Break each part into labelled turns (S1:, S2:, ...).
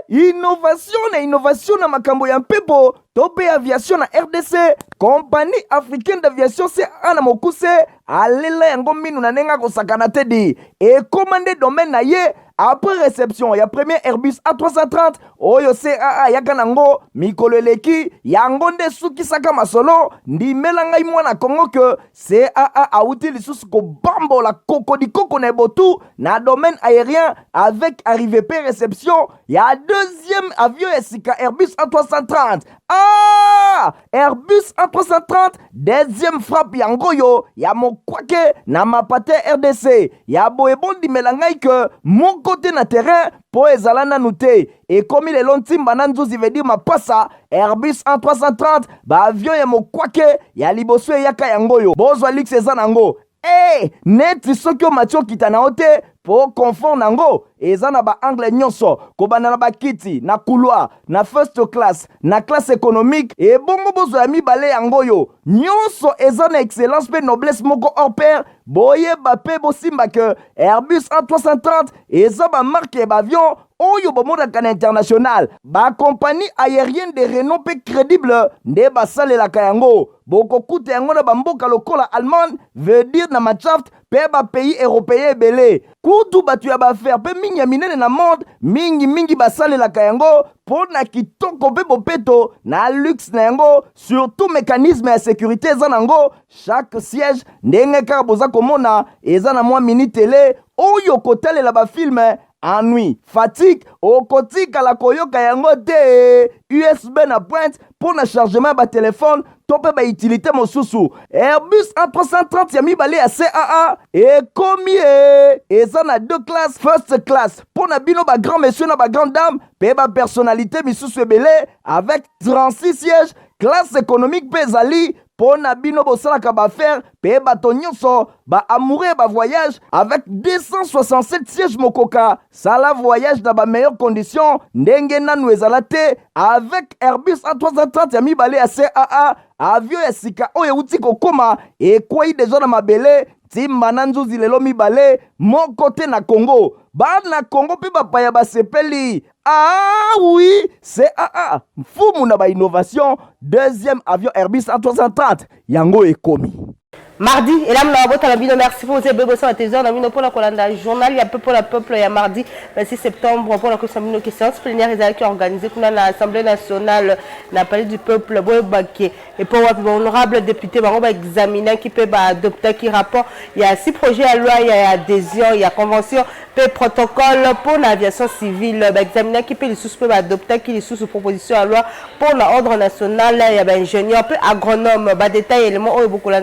S1: innovation na makambo ya mpepo to pe aviation na RDC. Compagnie africaine d'aviation CAA na mokuse alela yango minu na nenga kosakana te di et commandé domaine na ye. Après réception, il y a premier Airbus A330, oyo CAA yaka nango, mikolo eleki, yango nde suki saka masolo, ndi melangai mwana Kongo que CAA a outil lisusu ko bambo la koko di koko na botu, na domaine aérien, avec arrivée P réception, il y a deuxième avion esika Airbus A330. Ah! Airbus A330, deuxième frappe yango yo, ya mokwake na mapate RDC, ya boebon di melangai que mon côté na terrain po ezalana nute et comme les lontimba nanzuzi veut dire mapasa Airbus A330 ba avion ya mokwake ya liboso yaka yango yo bozwa lix ezanango net sokyo matio kitana ote po confort nango ezana ba angle nyonso kobana na bakiti na couloir na first class na classe économique et bongo bozo ya mibale yango yo nyonso ezana excellence pe noblesse moko hors pair boye bape bosimba que Airbus A330 eza ba marque ba avion oyo bomodaka na international ba compagnie aérienne de renom pe crédible nde basalelaka yango bokokuta yango na bamboka lokola Allemagne veut dire na Machaft pe ba pays européen belé kutu batu ya ba faire pe mingi ya minene na monde mingi basalelaka yango pona kitoko pe bopeto na luxe na yango surtout mécanisme ya sécurité eza nango chaque siège ndenge kaka boza komona eza na mwa mini télé oyo kotalela ba film ennui, fatigue, okotika la koyoka yango te USB na pointe pour na chargement ba téléphone tope ba utilité mosusu Airbus A330 ya mibale ya CAA et combien eza na deux classes first class pour na bino ba grand monsieur na ba grande dame pe ba personnalité misusu ebele avec 36 sièges classe économique pe ezali pona bino bosalaka ba faire pe bato nyonso ba amoureux ba voyage avec 267 sièges mokoka sala voyage dans ba meilleures conditions ndenge nanu ezala te avec Airbus A330 ya mibale ya CAA avion ya sika oyo uti kokoma ekwei deja na mabele timba na nzuzi lelo mibale mon côté na Congo bana Congo pe bapaya basepeli ah oui CAA mfumu na ba innovation deuxième avion Airbus A330 yango ekomi
S2: mardi et là merci pour vous avez ça à tes heures dans pour la colonne journal il y a peu pour le peuple il y a mardi 26 septembre pour la question qui séance plénière qui organisée pour l'Assemblée nationale la palais du peuple Boyebake et pour l'honorable député on va examiner qui peut adopter qui rapport il y a 6 projets à loi il y a adhésion il y a convention pe protocole pour l'aviation civile examiner qui peut les sous peut adopter qui les sous proposition à loi pour l'ordre national il y a ingénieur peu agronome détail élément au beaucoup la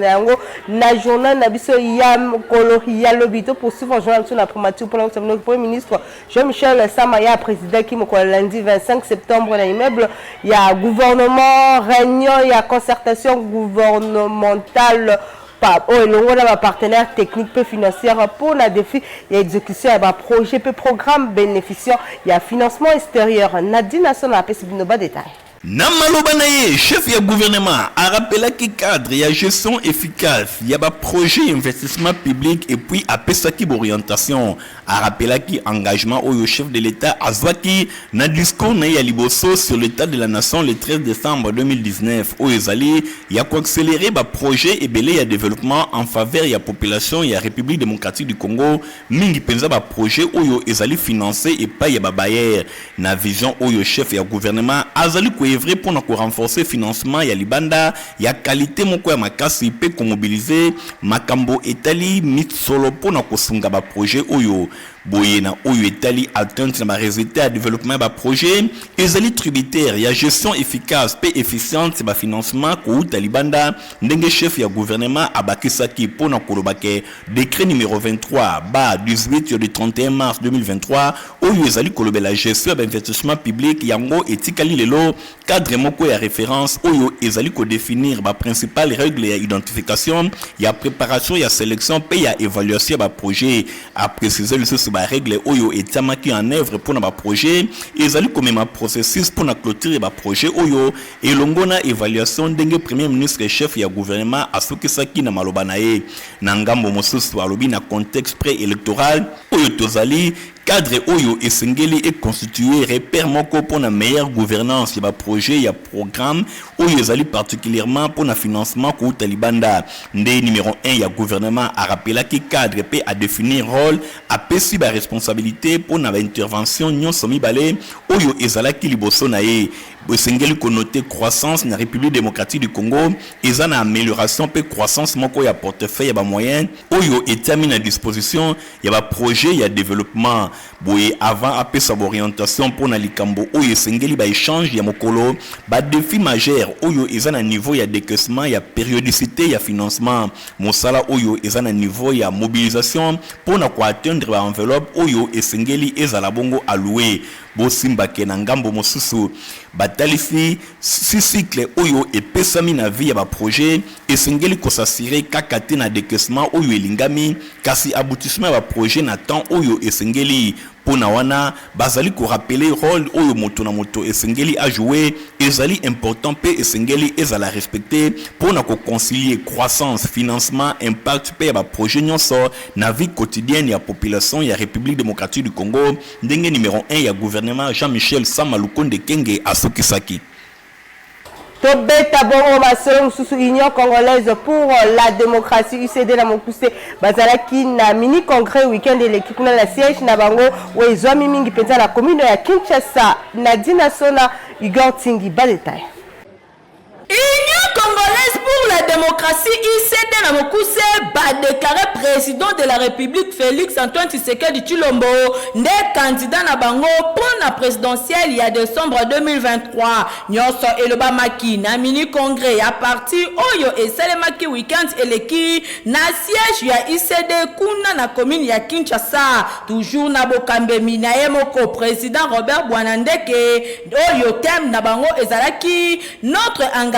S2: na journal na biso yam koloria lobito pour suivre journal sur la primature pour le premier ministre Jean-Michel Samaya président qui me lundi 25 septembre dans immeuble il y a gouvernement réunion il y a concertation gouvernementale le partenaire technique peu financier pour la défi il y a exécution il y a projet peu programme bénéficiant il y a financement extérieur Nadine National a binoba détail
S3: Namalobanaye, chef du gouvernement, a rappelé que cadre, il y a gestion efficace, il y a un projet investissement public et puis a pesaki orientation. A rappelé que engagement au chef de l'État a zwaki na discours na liboso sur l'état de la nation le 13 décembre 2019 au Ezali, il y a accéléré ba projet et belé ya développement en faveur ya population ya République démocratique du Congo, mingi penza ba projet oyo Ezali financé et pas ya ba bayer. Na vision oyo chef ya gouvernement azali ko vrai pour nous renforcer financement ya libanda ya qualité moko ya makasi pe ko mobiliser makambo etali mit solo pour na kosunga ba projet oyo boyena oyo etali atteinte na ba résultat de développement ba projet ezali tributaire ya gestion efficace pe efficiente ba financement ko talibanda ndenge chef ya gouvernement abakisaki pour na kolobake décret numéro 23 ba 18 du 31 mars 2023 oyo ezali kolobela gestion ba investissement public yango etikali lelo cadre moko ya référence oyo ezali ko définir ba principales règles ya identification ya préparation ya sélection pe ya évaluation ba projet a préciser le sous ba règle oyo etamaki en œuvre pour na ba projet ezali comme ma processus pour na clôturer ba projet oyo et longona évaluation ndenge premier ministre chef ya gouvernement asokisaki na maloba na ye na ngambo mosusu alobi na contexte préélectoral oyo tozali cadre oyo esengeli est constitué repère moko pour la meilleure gouvernance. Il y a projet, il y a programme oyo ezali particulièrement pour le financement ko talibanda. Ndé numéro 1 il y a gouvernement a rappelé qui cadre pe a définir rôle a pesi ba responsabilité pour na intervention nyonso mibale oyo ezalaki liboso na ye. Esengeli connoté croissance na République démocratique du Congo ezana amélioration pe croissance moko ya portefeuille ya ba moyen oyo etami na disposition ya ba projet ya développement boye avant apé sa orientation pour na likambo oyo esengeli ba échange ya mokolo ba défi majeur oyo ezana niveau ya décaissement ya périodicité ya financement mosala oyo ezana niveau ya mobilisation pour na ko atteindre ba enveloppe oyo esengeli ezala bongo alloué bosimba ke na ngambo mosusu batalifi si cycle oyo epesami na vie ya ba projet esengeli ko s'assurer kaka te na décaissement oyo elingami kasi aboutissement ya ba projet na temps oyo esengeli pona wana bazali ko rappeler rôle oyo moto na moto esengeli a jouer ezali important pe esengeli ezala respecter pona ko concilier croissance financement impact pe ba projet nyonso na vie quotidienne ya population ya République démocratique du Congo ndenge numéro 1 ya gouvernement Jean-Michel Sama Lukonde Kenge asokisaki.
S2: Tobeta bongo masolo mususu Union congolaise pour la démocratie UCD na mokuse bazalaki na mini congrès week-end l'équipe na la siège na bango wezwami mingi penza na commune ya Kinshasa na Dina Sona Igor Tingi ba détail.
S4: Union congolaise pour la démocratie ICD na mokuse ba déclaré président de la République Félix Antoine Tshisekedi Tshilombo né candidat na bango pour la présidentielle il y a décembre 2023 nyonso eloba maki na mini congrès ya parti oyo esalemaki weekend eleki na siège ya ICD kuna na commune ya Kinshasa toujours na bokambe minaye moko président Robert Bwanandeke oyo thème na bango ezalaki notre engagement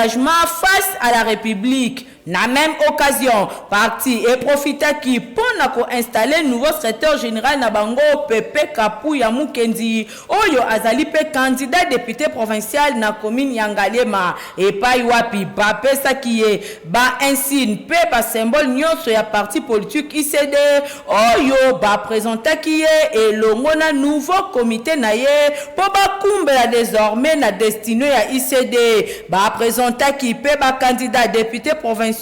S4: face à la République. Na même occasion, parti et profita qui pour installer nouveau secrétaire général na bango Pepe Kapuya Mukendi oyo azali pe candidat député provincial na commune Yangalema et pa iwapi ba pesa kiye ba insigne pe ba symbole nyonso ya parti politique ICD oyo ba présenter kiye et longona nouveau comité na ye po ba kumbela désormais na destinée ya ICD ba présenter ki pe ba candidat député provincial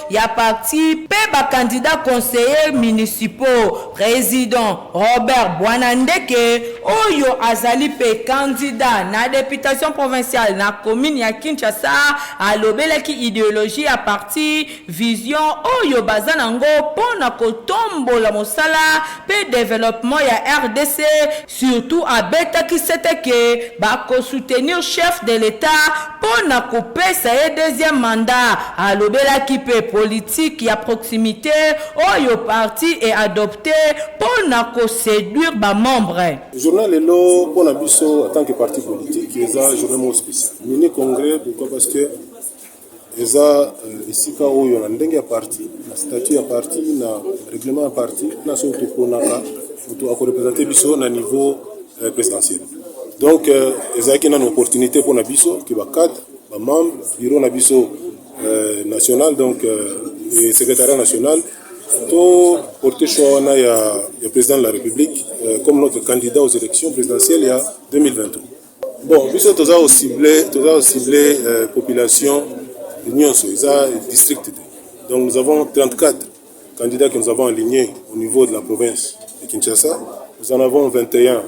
S4: il y a parti pe candidat conseiller municipaux président Robert Bwanandeke oyo azali pe candidat na députation provinciale na commune ya Kinshasa alobelaki idéologie à parti vision oyo bazanango pona kotombola mosala pe développement ya RDC surtout à beta qui c'était que ba ko soutenir chef de l'état pona ko pesa deuxième mandat alobelaki qui peut politique à proximité oyo parti est adopté pour na séduire ba membre.
S5: Journal Elo pour la biso en tant que parti politique ils a journée spécial. Mini congrès pourquoi parce que ils a ici ka oyo na ndenge ya parti, na statut ya parti, na règlement ya parti, na surtout pour naka pour représenter biso na niveau présidentiel. Donc ils a une opportunité pour na biso qui va cadre, ba membre, bureau na biso national donc et secrétariat national tout porter choix il y a président de la République comme notre candidat aux élections présidentielles il y a 2023. Bon biso toza au ciblé population l'union sur district. Donc nous avons 34 candidats que nous avons alignés au niveau de la province de Kinshasa. Nous en avons 21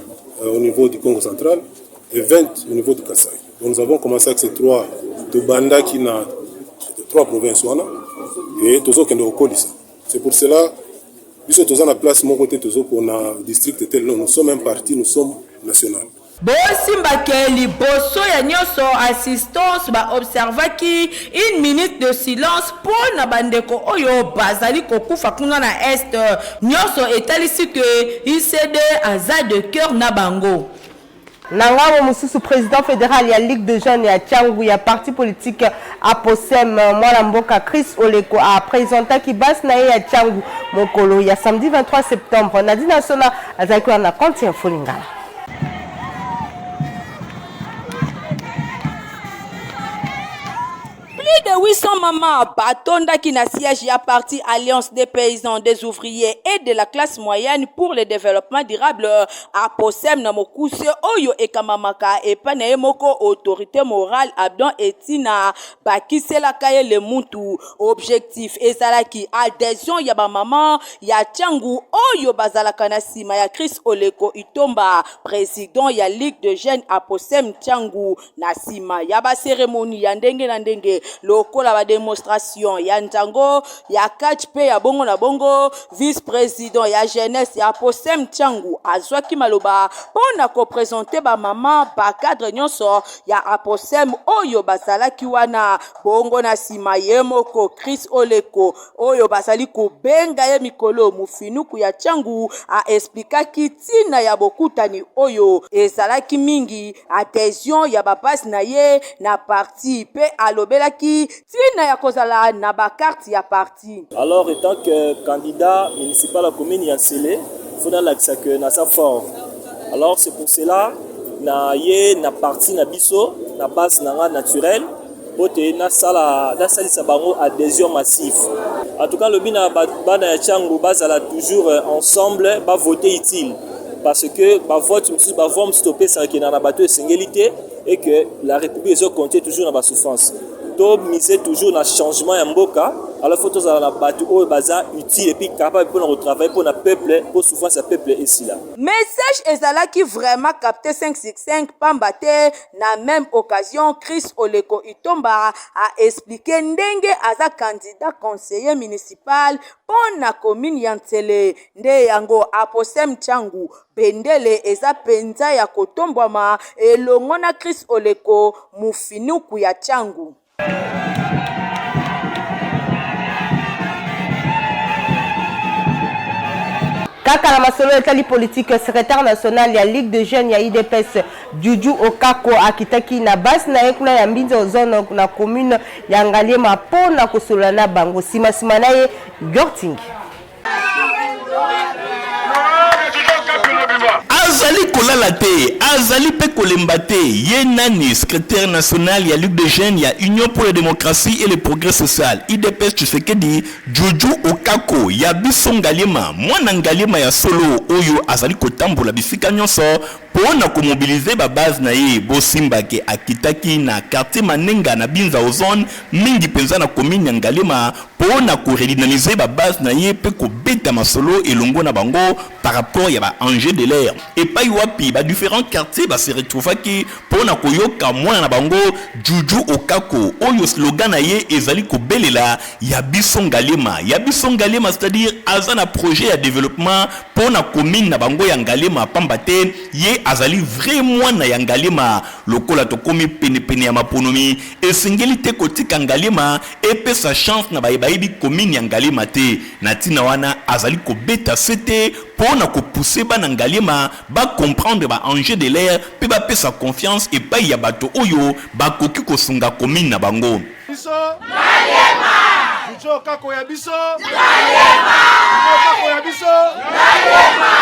S5: au niveau du Congo central et 20 au niveau du Kasaï. Donc nous avons commencé avec ces trois de Banda qui n'a trois provinces et tozo kende okolisa. C'est pour cela biso toza na place mon côté tozo pour na district tel nous sommes un parti, nous sommes national.
S4: Bosimba ke liboso ya nyoso assistance ba observaki une minute de silence pour na bandeko oyo bazali kokufa kuna na est nyoso etalisi que ICD aza de cœur na bango.
S2: Nangamo Mususu président fédéral ya Ligue de jeunes ya Tchangu ya parti politique Aposem Mwana Mboka Chris Oleko a présenté ki bas na ya Tchangu mokolo ya samedi 23 septembre na Dina Sona azaki na compte info lingala.
S6: Plus de
S4: 800 mamans batonda qui na siège ya parti Alliance des paysans, des ouvriers et de la classe moyenne pour le développement durable à Posem na mokuse oyo ekamamaka epana emoko autorité morale Abdon Etina bakisela kaye le muntu. Objectif ezalaki adhésion ya ba maman ya Tchangu oyo bazalaka na sima ya Chris Oleko Itomba, président ya Ligue de Jeunes à Posem Tchangu, na sima ya ba cérémonie ya ndenge na ndenge lokola ba démonstration ya ntango ya catch pe ya bongo na bongo. Vice-président ya jeunesse ya Posem Tchangu azwaki maloba pona ko présenter ba maman ba cadre nyonso ya Aposem oyo bazalaki wana bongo na sima yemoko Chris Oleko oyo bazali ko benga ye mikolo mufinuku ya Tchangu a explikaki tina ya bokutani oyo ezalaki mingi adhésion ya bapasi na ye na parti pe alobelaki tina ya kozala na bakarte ya parti.
S6: Alors étant que candidat municipal à la commune Yansele, il faut l'accès que na sa forme. Alors c'est pour cela na ye na parti na biso na base na naturelle pote na sala sabango adhésion massive. En tout cas le bina bana ya Tchangu bazala toujours ensemble ba voter utile parce que ba vote ba vont stopper ça qui na bateau singélité et que la République est compter toujours dans la souffrance. To miser toujours dans changement ya mboka. Alors faut tous la bateau au baza utile et puis capable pour retravailler pour le peuple pour souffrance à peuple ici là.
S4: Message ezala qui vraiment capté 565 pambate na même occasion Chris Oleko Itomba a expliqué ndenge aza candidat conseiller municipal pour na commune Yansele nde yango Aposem Tchangu bendele eza penza ya kotombwama elongo na Chris Oleko mufinuku ya Tchangu.
S2: Kaka na masolo etali politique secrétaire national ya Ligue de Jeunes ya IDPS Juju Okako akitaki na base na ekuna ya mbinzo zone na commune ya Ngaliema pona kosola na bango sima na ye Gorting.
S3: Azali kolala te, azali pe kolemba te, ye nani secrétaire national ya Ligue de Jeunes ya Union pour la démocratie et le progrès social IDPS Tshisekedi Juju Okako ya biso Ngaliema mwana Ngaliema ya solo oyo azali kotambola bisika nyonso pona ko mobiliser ba base na ye bosimbake akitaki na quartier Manenga na Binza ozone mingi penza na commune ya Ngaliema pona ko redynamiser ba base na ye pe ko beta masolo elongo na bango par rapport ya ba enjeu de l'air et pas wapi ba différents quartiers ba se retrouver ki pona ko yoka mwana na bango Juju Okako oyo slogan na ye ezali ko belela ya biso Ngaliema c'est-à-dire azana projet ya développement pona commune na bango ya Ngaliema pambate ye azali vraiment na ya Ngaliema lokola to komi pene ya maponomi esengeli te kotika Ngaliema epe sa chance na baibi commune ya Ngaliema te na tina wana azali ko beta sete pona ko pousser ba na Ngaliema ba comprendre ba enjeu de l'air pe ba pesa confiance et pa ya bato oyo ba koki ko sunga commune na bango
S5: biso Ngaliema Juju Okako ya biso Ngaliema Okako ya biso Ngaliema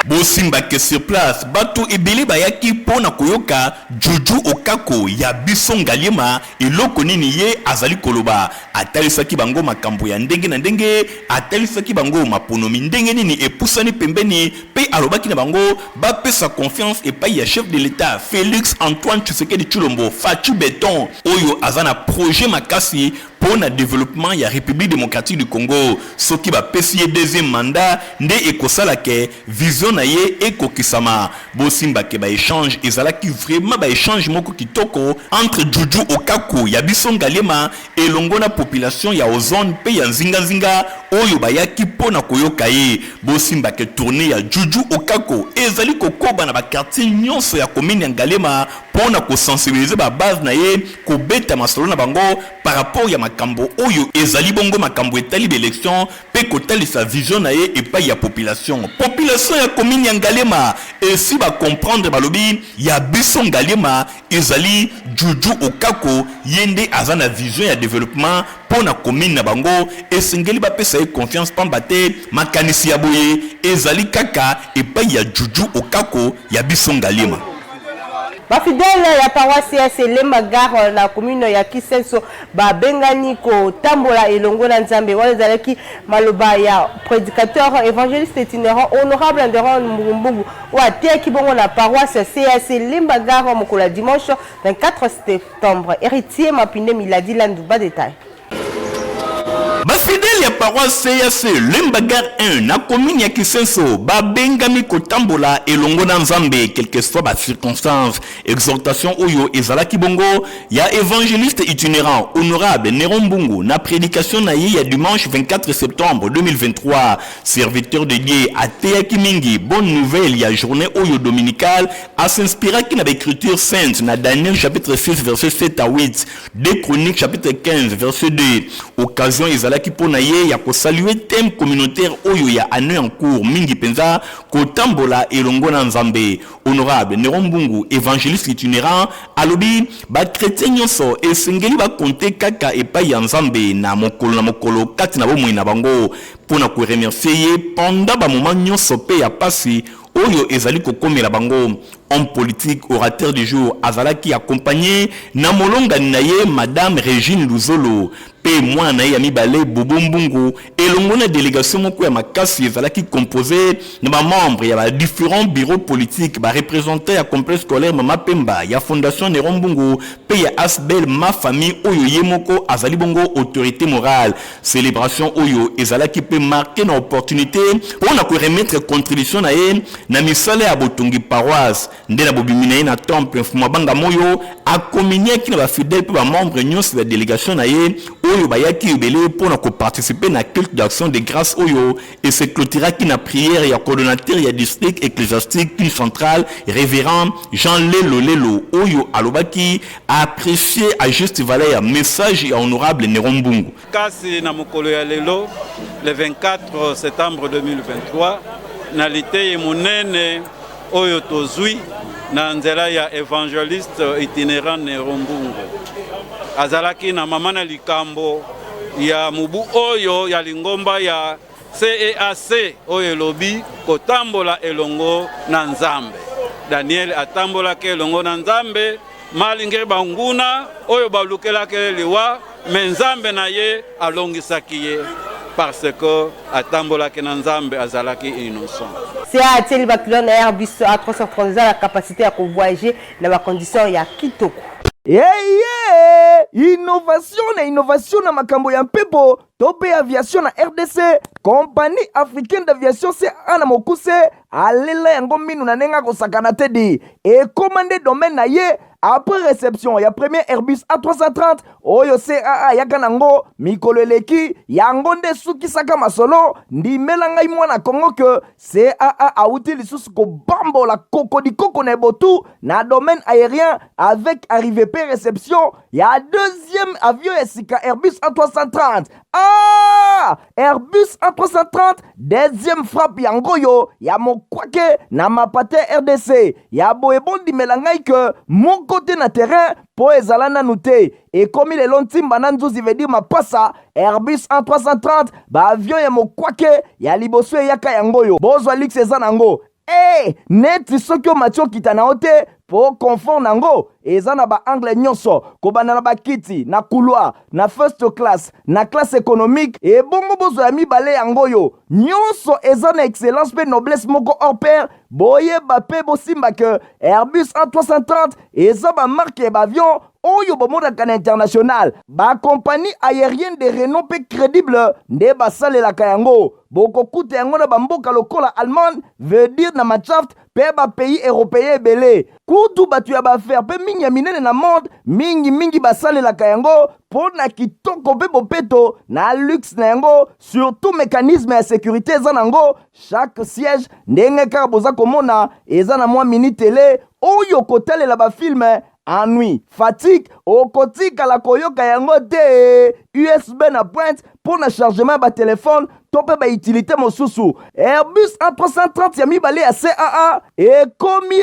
S3: Bosimba ke sur place bato ebele bayaki pona koyoka Juju Okako ya biso Ngaliema eloko nini ye azali koloba atalisaki bango makambo ya ndenge na ndenge atalisaki bango maponomi ndenge nini epusani pembeni pe alobaki na bango bapesa confiance epai ya chef de l'état Félix Antoine Tshisekedi Tshilombo Fatou Beton oyo azana projet makasi pour le développement ya République démocratique du Congo soki ba pesi deuxième mandat nde ekosala ke vision na ye ekokisama bosimba ke ba échange ezalaki vraiment ba échange moko kitoko entre Juju Okako ya biso Ngaliema elongo na population ya ozone pe ya nzinga oyo bayaki pona koyoka ye bosimba ke tournée ya Juju Okako ezali kokoba na ba quartier nyonso ya commune ya Ngaliema pona ko sensibiliser ba base na ye ko beta masolo na bango par rapport ya makambo oyo ezali bongo makambo etali d'élection pe kotali sa vision na ye epai ya population ya commune ya Ngaliema esi ba comprendre balobi ya biso Ngaliema ezali Juju Okako yende azana vision ya développement pona commune na bango esengeli ba pesa ye confiance pambate makanisi ya boye ezali kaka epai ya Juju Okako ya biso Ngaliema.
S2: bafidele ya paroisse ya Selema Gare na commune ya Kisenso babengani kotambola elongo na Nzambe wana ezalaki maloba ya prédicateur évangéliste itinérant honorable Anderon Mbungu wa teki bongo na paroisse ya Selema Gare mokolo dimanche 24 septembre. Héritier Mapinde Miladi Landouba détail.
S3: Bafidèle ya paroisse CAC Lembagar 1 na commune ya Kisenso babengami kotambola elongo na Nzambe quelles que soient les circonstances. Exhortation oyo ezalaki bongo ya évangéliste itinérant honorable Neron Mbungu na prédication na ye ya dimanche 24 septembre 2023. Serviteur de Dieu ateyaki mingi bonne nouvelle ya journée oyo dominicale a s'inspiraki na l'écriture sainte na Daniel chapitre 6 verset 7 à 8, 2 Chroniques chapitre 15 verset 2. Occasion ezalaki pona ye ya ko saluer thème communautaire oyo ya année en cours mingi penza kotambola elongo na Nzambe. Honorable Neron Mbungu évangéliste itinérant alobi ba chrétien nyonso esengeli ba compter kaka epai ya Nzambe na mokolo kati na bomoi na bango pona ko remercier ye pendant ba moment nyonso pe ya pasi oyo ezali kokomela bango. Homme politique orateur du jour azalaki accompagné na molongani na ye madame Régine Luzolo pe mwana ye ya mibale Bobo Mbungu elongo na délégation moko ya makasi ezalaki composé na ba membre ya ba différents bureaux politiques ba représentant ya complexe scolaire Mama Pemba ya fondation Neron Mbungu pe ya Asbel ma famille oyo ye moko azali bongo autorité morale. Célébration oyo ezalaki pe marqué na opportunité pour na ko remettre contribution na ye na misala ya botongi paroisse ndena bobimina ye na temple mfuma banga moyo akominiaki na bafidèle pe bamembre nyonso ya délégation na ye oyo bayaki ebele mpona koparticipe na culte d'action de grâce oyo et se clôturaki na prière ya coordonnateur ya district ecclésiastique plus central révérend Jean Lelo oyo alobaki apprécié à juste valeur message ya honorable Neron Mbungu.
S7: Kasi na mokolo ya lelo le 24 septembre 2023 na liteye monene oyo tozui na nzela ya évangéliste itinérant Neron Mbungu azalaki na mama na likambo ya mubu oyo ya lingomba ya CEAC oyo elobi kotambola elongo na Nzambe. Daniel atambolaki elongo na Nzambe malingeri banguna oyo balukelaki liwa me Nzambe na ye alongisaki ye parce que atambolaki na Nzambe azalaki innocent.
S2: C'est à Tieli Bakilon Airbus A330 la capacité à voyager dans la condition ya kitoko.
S1: Innovation na makambo ya mpepo tope aviation na RDC compagnie africaine d'aviation CA na mokuse alela yango minu na nenga kosakana tedi et commandé domaine na ye après réception ya premier Airbus A330 oyo CAA yaka nango mikolo eleki yango nde sukisaka masolo ndimela ngai mwana Kongo ke CAA auti lisusu kobambola koko na botu na domaine aérien avec arrivée pe réception ya deuxième avion esika Airbus A330. Airbus A330 deuxième frappe yango yo ya mokwake na mapate RDC ya boebondi melangai ke mon côté na terrain po ezala nanu te ekomi lelo ntimba na nzuzi veut dire mapasa Airbus A330 ba avion ya mokwake ya liboso eyaka yango yo bozwa lux eza nango neti soki omatio kita na ote po confort nango eza na ba angle nyonso kobanda na bakiti na couloir na first class na classe économique et bongo bozo ya mibale yango yo nyonso eza na excellence pe noblesse moko hors pair boyeba pe bosimba ke Airbus A330 eza ba marque ba avion oyo bomodaka na international ba compagnie aérienne de renom pe crédible nde basalelaka yango bokokuta yango na bamboka lokola Allemagne veut dire na Machaft pe ba pays européen ebele kutu batu ya baaffaire pe mingi ya minene na monde mingi basalelaka yango po na kitoko pe bopeto na luxe na yango surtout mécanisme ya sécurité eza nango chaque siège ndenge kaka boza komona eza na mwa mini télé oyo kotalela bafilme ennui, fatigue, okotika la koyoka yango te USB na pointe pour na chargement ba téléphone tope ba utilité mosusu Airbus A330 ya mibale ya CAA et komi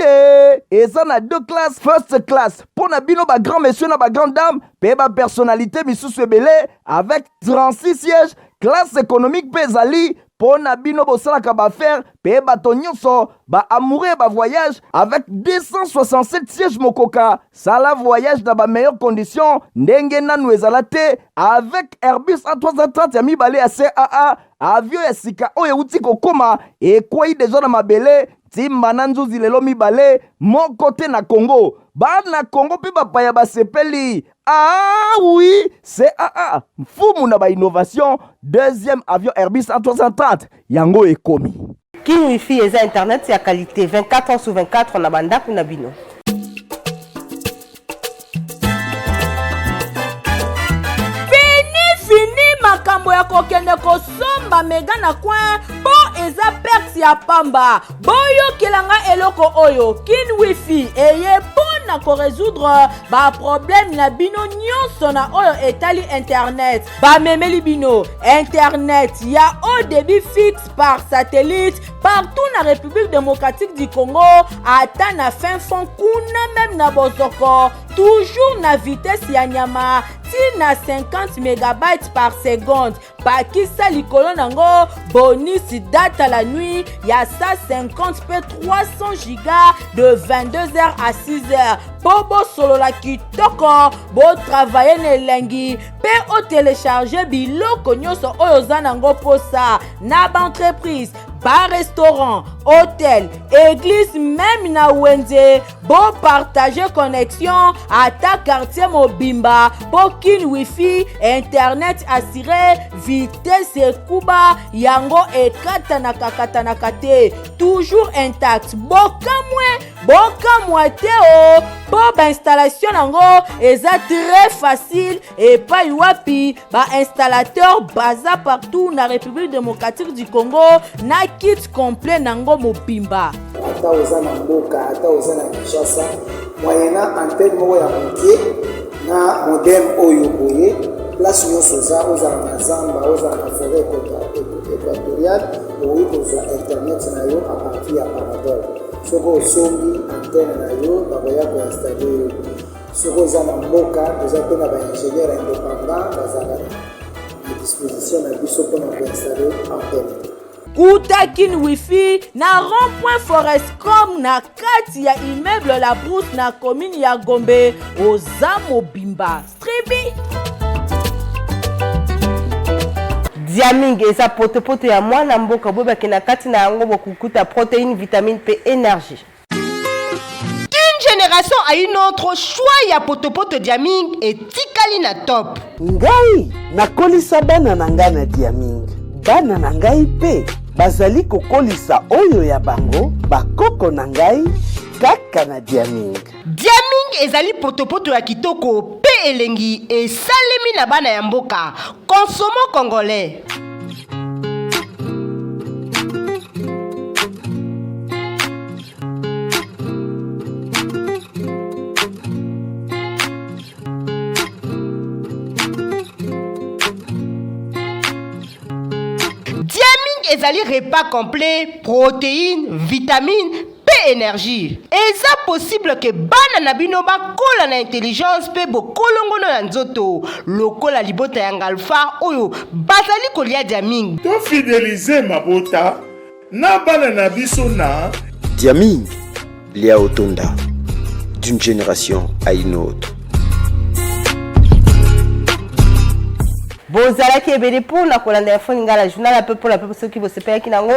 S1: eza na deux classes first class pour na bino ba grand monsieur na ba grande dame pe ba personnalité misusu ebele avec 36 sièges classe économique pe zali pona bino bosalaka baaffaire pe bato nyonso baamoureux ba voyage avec 267 sièges mokoka. Sala voyage na ba meilleures conditions ndenge nanu ezala te avec Airbus A330 ya mibale ya CAA, avion ya sika oyo euti kokoma ekwei deja na mabele timba na nzuzi lelo mibale moko te na Congo. Bana Congo pe bapaya basepeli. Ah oui, CAA mfumu na ba innovation, deuxième avion Airbus A330 yango ekomi.
S2: Kin Wi-Fi eza internet ya qualité 24 heures sur 24 na bandako na bino.
S4: Makambo ya kokende kosomba mega na coin po eza perse ya pamba. Boyo kelanga eloko oyo Kin Wi-Fi eye pona ko résoudre ba problème na bino nyonso na oyo etali internet. Ba memeli bino internet ya haut débit fixe par satellite partout na République démocratique du Congo, ata na fin fond kuna même na bozoko, toujours na vitesse ya nyama tina 50 mégabytes par seconde. Bakisa likolo nango bonus data la nuit ya 150 p 300 giga de 22h à 6h. Bobo solo la kitoko bo travailler ne lengi pe o télécharger biloko nyonso oyo zanango posa na ba entreprise, ba restaurant, hôtel, église même na wenze. Bo partager connexion ata quartier mobimba po Kin Wi-Fi internet assuré vitesse ekuba yango ekata na kate toujours intact. Bokamwe te o po ba installation nango eza très facile et pa wapi ba installateur baza partout na République démocratique du Congo na kit complet nango mobimba.
S8: Ata oza na mboka, ata oza na Kinshasa, moyena antenne moko ya moke na modem oyo boye place nyonso oza na zamba, oza na forêt équatoriale, oyo kozwa internet na yo à partir ya Panadol. Soko osombi antenne na yo bakoya koinstalle yo. Soko oza na mboka toza mpe na baingénieur indépendant bazala na disposition na biso mpona koinstalle antenne.
S4: Kuta Kin Wi-Fi na rond-point Forestcom na kati ya immeuble La Brousse na commune ya Gombe oza mobimba. Stribi
S2: Diaming eza potopoto ya mwana mboka bobaki na kati na yango bokukuta protéines, vitamines pe énergie.
S9: Une génération a une autre choix ya potopoto Diaming et tikali na top.
S10: Ngai nakolisa bana na ngai na Diaming. Bana na ngai pe bazali kokolisa oyo ya bango bakoko na ngai kaka na Diaming.
S9: Diaming ezali potopoto ya kitoko pe elengi esalemi na bana ya mboka. Consommons congolais. Ezali repas complet, protéines, vitamines, pe énergie. Eza possible que bana na bino bakola na intelligence pe bokolongono na nzoto. Lokola libota ya ngalfa oyo bazali kolia Diaming.
S11: To fidéliser mabota na bana na biso na
S12: Diaming, Léa Otonda, d'une génération à une autre.
S2: Bozalaki ebele pour na kolanda ya foni ngala journal un peu pour la peuple qui se paye kinango.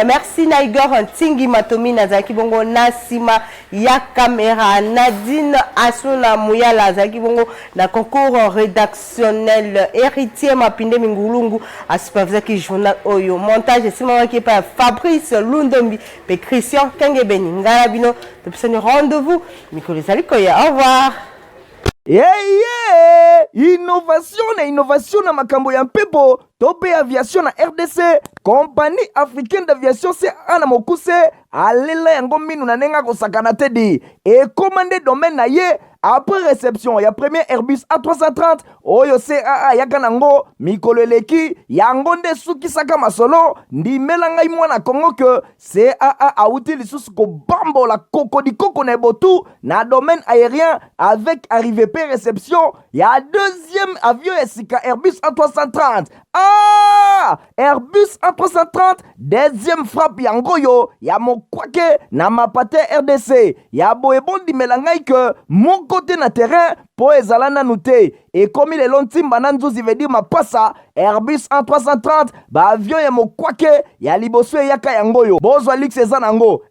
S2: Merci na Igor Ntingi Matomi na zaki bongo na sima ya caméra Nadine Asuna Muyala zaki bongo na concours rédactionnel héritier Mapinde Mingulungu asupavzaki journal oyo montage sima qui par Fabrice Lundombi pe Christian Kengebeni ngala bino topesani rendez-vous Mikolo Zalikoya. Au revoir.
S1: Innovation na makambo ya mpepo tope aviation na RDC. Compagnie africaine d'aviation CAA na mokuse alela yango minu na nenga kosakana tedi ekomande domaine na ye après réception ya premier Airbus A330 oyo CAA yaka nango mikolo eleki yango nde sukisaka masolo ndimela ngai mwana Kongo ke CAA auti lisusu kobambola kokodikoko na ebotu na domaine aérien avec arrivée pe réception ya deuxième avion esika Airbus A330. Airbus A330 deuxième frappe yango yo ya mokwake na mapate RDC ya boyebondi melangai ke mon côté na terrain po ezala nanu te ekomi lelo ntimba na nzuzi veut dire mapasa Airbus A330 ba avion ya mokwake ya liboso eyaka yango yo bozwa lix eza nango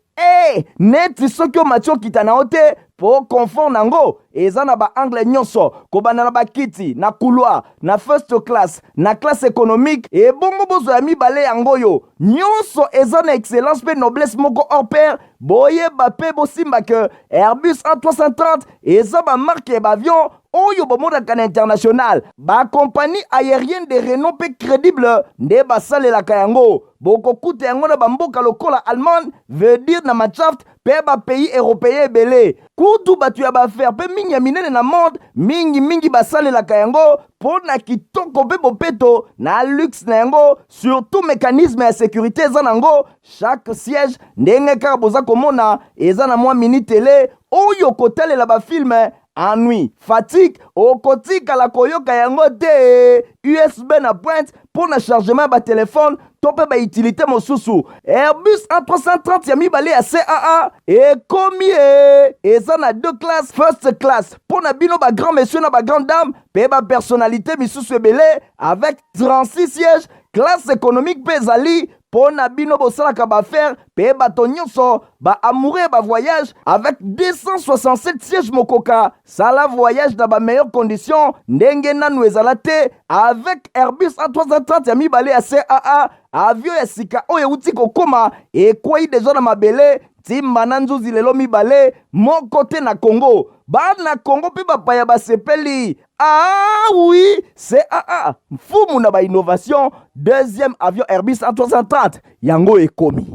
S1: neti soki omati okita na yo te po confort nango eza na baangle nyonso kobanda na bakiti na couloir na first class na classe économique ebongo bozwa ya mibale yango yo nyonso eza na excellence pe noblesse moko hors pair boyeba pe bosimba ke Airbus A330 eza bamarke ya baavion oyo bomonaka na international bakompagnie aérienne de renom pe crédible nde basalelaka yango bokokuta yango na bamboka lokola Allemagne veut dire na Machaft pe bapays européen ebele kutu bato ya baaffaire pe mingi ya minene na monde mingi basalelaka yango mpo na kitoko pe bopeto na luxe na yango surtout mécanisme ya sécurité eza nango chaque siège ndenge kaka boza komona eza na mwa mini tele oyo kotalela bafilme ennui, fatigue, okotikala koyoka yango te USB na pointe pour na chargement ba téléphone tope ba utilité mosusu Airbus A330 ya mibale ya CAA ekomi eza na deux classes first class pour na bino ba grand monsieur na ba grande dame pe ba personnalité misusu ebele avec 36 sièges classe économique pe ezali po na bino bosalaka baaffaire pe bato nyonso baamoureux ba voyage avec 267 sièges mokoka sala voyage na ba meilleures conditions ndenge nanu ezala te avec Airbus A330 ya mibale ya CAA avion ya sika oyo euti kokoma ekwei deja na mabele ntimba na nzuzi lelo mibale moko te na Congo bana Congo pe bapaya basepeli oui CAA mfumu na ba innovation deuxième avion Airbus A330 yango ekomi